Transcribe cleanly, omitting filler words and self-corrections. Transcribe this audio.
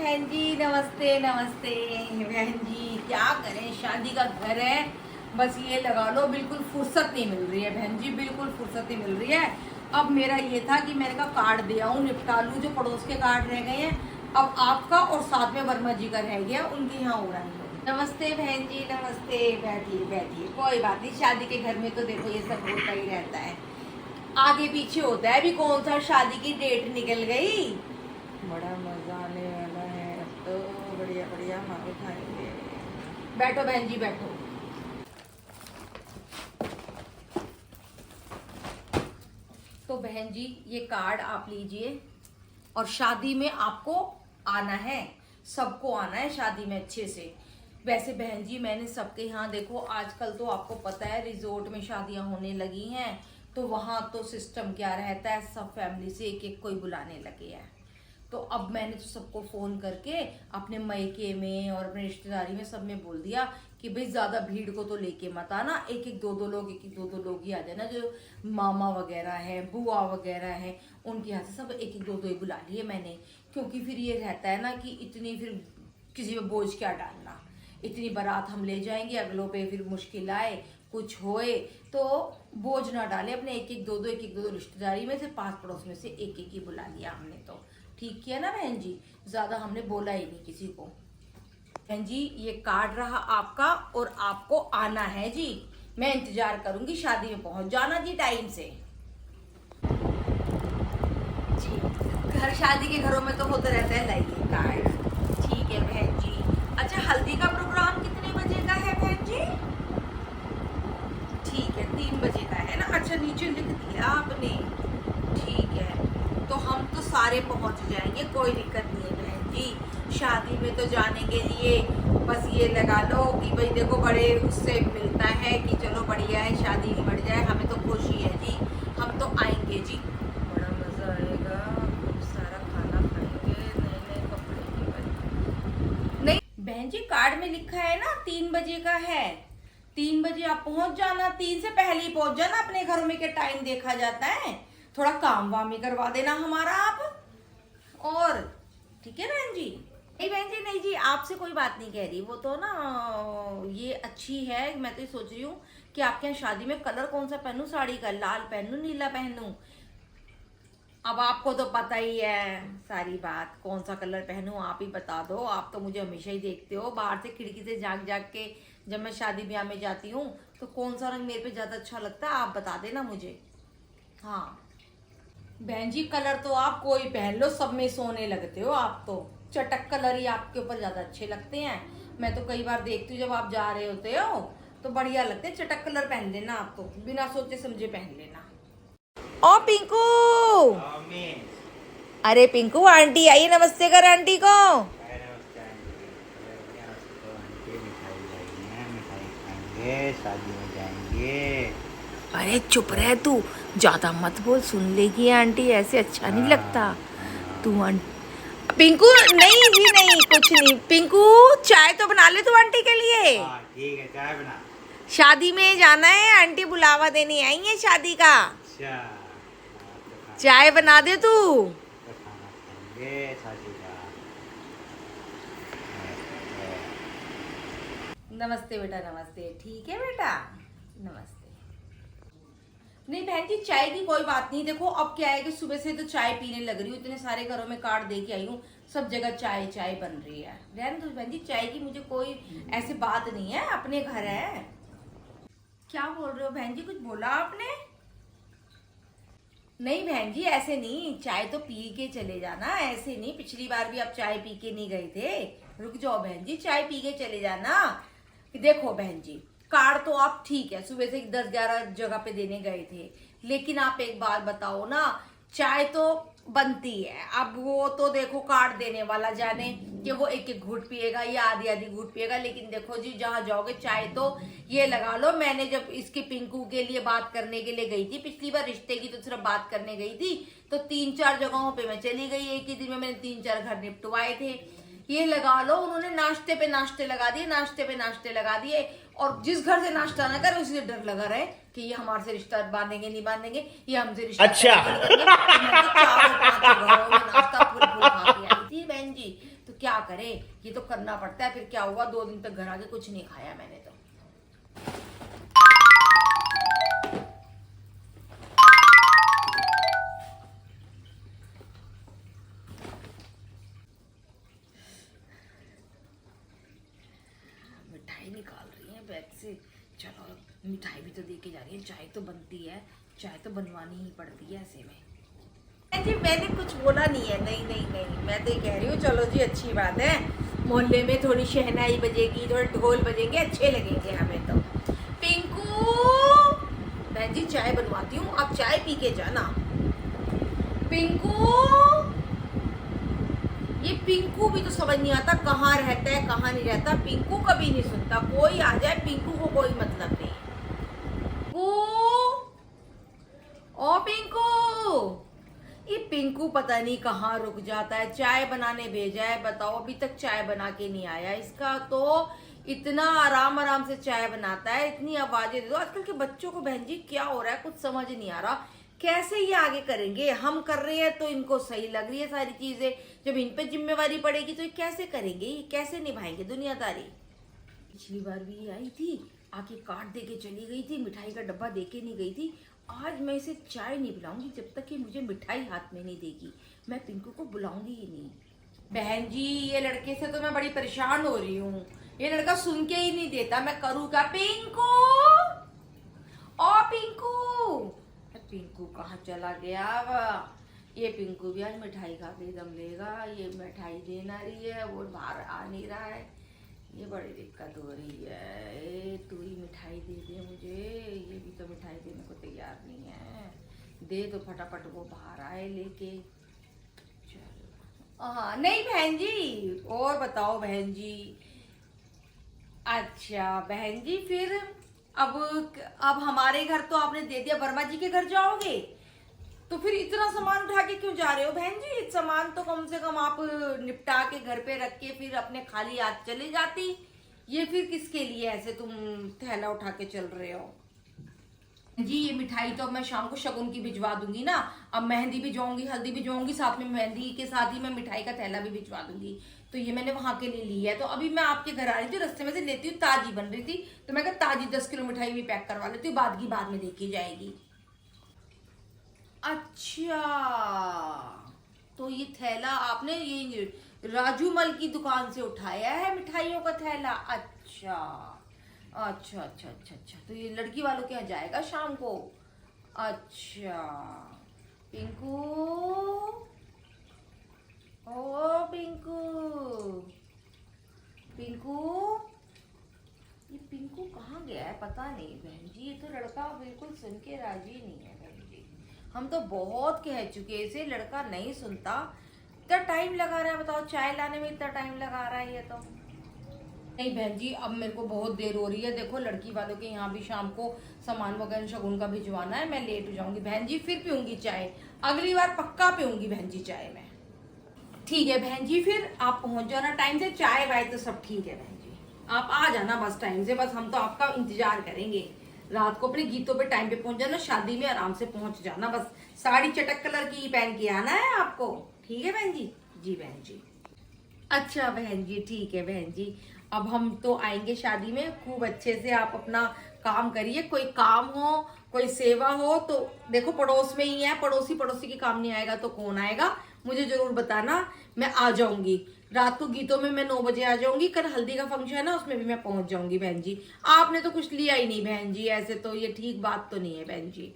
बहन जी, नमस्ते नमस्ते। बहन जी क्या करें, शादी का घर है, बस ये लगा लो बिल्कुल फुर्सत नहीं मिल रही है बहन जी, बिल्कुल फुर्सत नहीं मिल रही है। अब मेरा ये था कि मैंने कहा कार्ड दे आऊँ, निपटा लूँ, जो पड़ोस के कार्ड रह गए हैं। अब आपका और साथ में वर्मा जी का रह गया, उनके यहाँ हो रहा है। नमस्ते बहन जी, नमस्ते। बैठिए बैठिए, कोई बात नहीं, शादी के घर में तो देखो ये सब होता ही रहता है, आगे पीछे होता है। अभी कौन सा शादी की डेट निकल गई, बड़ा मजा आने वाला है। अब तो बढ़िया बढ़िया माल खाएंगे। बैठो बहन जी बैठो। तो बहन जी ये कार्ड आप लीजिए, और शादी में आपको आना है, सबको आना है शादी में अच्छे से। वैसे बहन जी मैंने सबके यहाँ देखो, आजकल तो आपको पता है रिजोर्ट में शादियां होने लगी हैं, तो वहां तो सिस्टम क्या रहता है, सब फैमिली से एक एक कोई बुलाने लगे हैं। तो अब मैंने तो सबको फोन करके अपने मायके में और अपने रिश्तेदारी में सब में बोल दिया कि भाई ज्यादा भीड़ को तो लेके मत आना, एक एक दो दो लोग, एक एक दो दो लोग ही आ जाना। जो मामा वगैरह है, बुआ वगैरह है, उनके यहाँ से सब एक एक दो दो ही बुला लिए मैंने। क्योंकि फिर ये रहता है ना कि इतनी फिर किसी पे बोझ क्या डालना, इतनी बारात हम ले जाएंगे, अगलों पे फिर मुश्किल आए, कुछ होए, तो बोझ ना डाले अपने। एक एक दो दो रिश्तेदारी में से, पास पड़ोस में से एक एक ही बुला लिया हमने। तो ठीक किया ना बहन जी, ज्यादा हमने बोला ही नहीं किसी को। बहन जी ये कार्ड रहा आपका, और आपको आना है जी, मैं इंतजार करूंगी, शादी में पहुंच जाना जी टाइम से जी। घर शादी के घरों में तो होता रहता है लाइए कार्ड। ठीक है बहन जी। अच्छा हल्दी का प्रोग्राम कितने बजे का है बहन जी? ठीक है 3 बजे का है ना। अच्छा नीचे लिख दिया आपने, ठीक है। तो हम तो सारे पहुंच जाएंगे, कोई दिक्कत नहीं है बहन जी। शादी में तो जाने के लिए बस ये लगा लो कि भाई देखो बड़े उससे मिलता है कि चलो बढ़िया है, शादी निमट जाए, हमें तो खुशी है जी, हम तो आएंगे जी, बड़ा मजा आएगा, खूब सारा खाना खाएंगे, नए नए कपड़े भी। नहीं बहन जी कार्ड में लिखा है ना 3 बजे का है, 3 बजे आप पहुंच जाना, 3 से पहले ही पहुंच जाना, अपने घरों में क्या टाइम देखा जाता है, थोड़ा काम वाम ही करवा देना हमारा आप। और ठीक है बहन जी। नहीं बहन जी, नहीं जी, आपसे कोई बात नहीं कह रही, वो तो ना ये अच्छी है। मैं तो ये सोच रही हूँ कि आपके यहाँ शादी में कलर कौन सा पहनूं साड़ी का, लाल पहनूं नीला पहनूं? अब आपको तो पता ही है सारी बात, कौन सा कलर पहनूं आप ही बता दो। आप तो मुझे हमेशा ही देखते हो बाहर से खिड़की से झांक झांक के, जब मैं शादी ब्याह में जाती हूँ, तो कौन सा रंग मेरे पे ज्यादा अच्छा लगता है आप बता देना मुझे। हाँ बहन जी कलर तो आप कोई पहन लो, सब में सोने लगते हो आप तो, चटक कलर ही आपके ऊपर ज्यादा अच्छे लगते हैं। मैं तो कई बार देखती हूँ जब आप जा रहे होते हो तो बढ़िया लगते हैं, चटक कलर पहन लेना आप तो, बिना सोचे समझे पहन लेना। ओ पिंकू, अरे पिंकू आंटी आई, नमस्ते कर आंटी को। शादी में जाएंगे। अरे चुप रह तू, ज्यादा मत बोल, सुन लेगी आंटी, ऐसे अच्छा नहीं लगता। तू आंटी पिंकू, नहीं जी नहीं कुछ नहीं। पिंकू चाय तो बना ले तू आंटी के लिए। ठीक है चाय बना। शादी में जाना है, आंटी बुलावा देने आई है शादी का। अच्छा चाय बना दे तू। तो खाना खाएंगे शादी का। नमस्ते बेटा, नमस्ते। ठीक है बेटा, नमस्ते। नहीं बहन जी चाय की कोई बात नहीं, देखो अब क्या है कि सुबह से तो चाय पीने लग रही हूँ, इतने सारे घरों में कार्ड दे के आई हूँ, सब जगह चाय चाय बन रही है। रहने दो बहन जी, चाय की मुझे कोई ऐसी बात नहीं है, अपने घर है। क्या बोल रहे हो बहन जी, कुछ बोला आपने? नहीं बहन जी ऐसे नहीं, चाय तो पी के चले जाना, ऐसे नहीं, पिछली बार भी आप चाय पी के नहीं गए थे। रुक जाओ बहन जी, चाय पी के चले जाना। देखो बहन जी कार्ड तो आप ठीक है सुबह से 10-11 जगह पे देने गए थे, लेकिन आप एक बात बताओ ना, चाय तो बनती है, अब वो तो देखो कार्ड देने वाला जाने कि वो एक एक घूंट पिएगा या आधी आधी घूंट पिएगा, लेकिन देखो जी जहां जाओगे चाय तो ये लगा लो। मैंने जब इसके पिंकू के लिए बात करने के लिए गई थी पिछली बार, रिश्ते की तो सिर्फ बात करने गई थी, तो 3-4 जगहों पे मैं चली गई, एक ही दिन में मैंने 3-4 घर निपटवाए थे। ये लगा लो उन्होंने नाश्ते पे नाश्ते लगा दिए, नाश्ते पे नाश्ते लगा दिए, और जिस घर से नाश्ता ना करे उसी से डर लगा रहे कि ये हमारे से रिश्ता बांधेंगे नहीं बांधेंगे, ये हमसे रिश्ता अच्छा। करेंगे नहीं करेंगे। तो मैं तो 4-5 घरों में नाश्ता फुल फुल खा के आई थी बहन जी, तो क्या करे, ये तो करना पड़ता है। फिर क्या हुआ, 2 दिन तक घर आके कुछ नहीं खाया मैंने तो। मिठाई निकाल रही है बैग से, चलो मिठाई भी तो दे के जा रही है। चाय तो बनती है, चाय तो बनवानी ही पड़ती है ऐसे में। जी मैंने कुछ बोला नहीं है, नहीं नहीं नहीं, मैं तो ये कह रही हूँ चलो जी अच्छी बात है, मोहल्ले में थोड़ी शहनाई बजेगी, थोड़े ढोल बजेंगे, अच्छे लगेंगे हमें तो। पिंकू बहन जी चाय बनवाती हूँ, आप चाय पी के जाना। पिंकू, ये पिंकू भी तो समझ नहीं आता कहाँ रहता है कहाँ नहीं रहता। पिंकू कभी नहीं सुनता, कोई आ जाए पिंकू को कोई मतलब नहीं। ओ पिंकू, ये पिंकू पता नहीं कहाँ रुक जाता है। चाय बनाने भेजा है, बताओ अभी तक चाय बना के नहीं आया। इसका तो इतना आराम आराम से चाय बनाता है, इतनी आवाजें दे दो। आजकल के बच्चों को बहन जी क्या हो रहा है कुछ समझ नहीं आ रहा, कैसे ये आगे करेंगे। हम कर रहे हैं तो इनको सही लग रही है सारी चीजें, जब इन पे जिम्मेवारी पड़ेगी तो ये कैसे करेंगे, ये कैसे निभाएंगे दुनियादारी। पिछली बार भी ये आई थी, आके कार्ड दे के चली गई थी, मिठाई का डब्बा दे के नहीं गई थी। आज मैं इसे चाय नहीं पिलाऊंगी जब तक कि मुझे मिठाई हाथ में नहीं देगी। मैं पिंकू को बुलाऊंगी ही नहीं। बहन जी ये लड़के से तो मैं बड़ी परेशान हो रही हूँ, ये लड़का सुन के ही नहीं देता, मैं करूँ क्या। पिंकू, ओ पिंकू, पिंकू कहाँ चला गया अब। ये पिंकू भी आज मिठाई खा के दम लेगा। ये मिठाई देना रही है, वो बाहर आ नहीं रहा है, ये बड़ी दिक्कत हो रही है। तू ही मिठाई दे दे मुझे, ये भी तो मिठाई देने को तैयार नहीं है। दे तो फटाफट वो बाहर आए लेके। चलो हाँ नहीं बहन जी, और बताओ बहन जी। अच्छा बहन जी फिर अब हमारे घर तो आपने दे दिया, वर्मा जी के घर जाओगे तो फिर इतना सामान उठा के क्यों जा रहे हो बहन जी। सामान तो कम से कम आप निपटा के घर पे रख के फिर अपने खाली हाथ चले जाती। ये फिर किसके लिए ऐसे तुम थैला उठा के चल रहे हो जी। ये मिठाई तो अब मैं शाम को शगुन की भिजवा दूंगी ना। अब मेहंदी भिजवाऊंगी, हल्दी भिजवाऊंगी, साथ में मेहंदी के साथ ही मैं मिठाई का थैला भी भिजवा दूंगी। तो ये मैंने वहां के लिए ली है। तो अभी मैं आपके घर आ रही थी, रास्ते में से लेती हूँ, ताजी बन रही थी तो मैं कहा ताजी 10 किलो मिठाई भी पैक करवा लेती हूँ, बाद की बाद में देखी जाएगी। अच्छा तो ये थैला आपने ये राजू मल की दुकान से उठाया है मिठाइयों का थैला। अच्छा अच्छा अच्छा अच्छा अच्छा, तो ये लड़की वालों के यहाँ जाएगा शाम को। अच्छा पिंकू, ओ पिंकू, पिंकू, ये पिंकू कहाँ गया है पता नहीं बहन जी। ये तो लड़का बिल्कुल सुन के राजी नहीं है बहन जी। हम तो बहुत कह चुके, इसे लड़का नहीं सुनता। इतना टाइम लगा रहा है, बताओ चाय लाने में इतना टाइम लगा रहा है ये तो। नहीं बहन जी अब मेरे को बहुत देर हो रही है, देखो लड़की वालों के यहाँ भी शाम को सामान वगैरह शगुन का भिजवाना है, मैं लेट हो जाऊंगी बहन जी। फिर पीऊंगी चाय, अगली बार पक्का पीऊंगी बहन जी चाय में। ठीक है बहन जी, फिर आप पहुंच जाना टाइम से, चाय वाय तो सब ठीक है बहन जी, आप आ जाना बस टाइम से। बस हम तो आपका इंतजार करेंगे। रात को अपने गीतों पे टाइम पे पहुंच जाना, शादी में आराम से पहुंच जाना। बस साड़ी चटक कलर की पहन के आना है आपको, ठीक है बहन जी। जी बहन जी। अच्छा बहन जी ठीक है बहन जी, अब हम तो आएंगे शादी में, खूब अच्छे से आप अपना काम करिए। कोई काम हो कोई सेवा हो तो देखो पड़ोस में ही है, पड़ोसी पड़ोसी के काम नहीं आएगा तो कौन आएगा, मुझे जरूर बताना, मैं आ जाऊंगी। रात को गीतों में मैं 9 बजे आ जाऊंगी, कल हल्दी का फंक्शन है उसमें भी मैं पहुंच जाऊंगी बहन जी। आपने तो कुछ लिया ही नहीं बहन जी, ऐसे तो ये ठीक बात तो नहीं है बहन जी।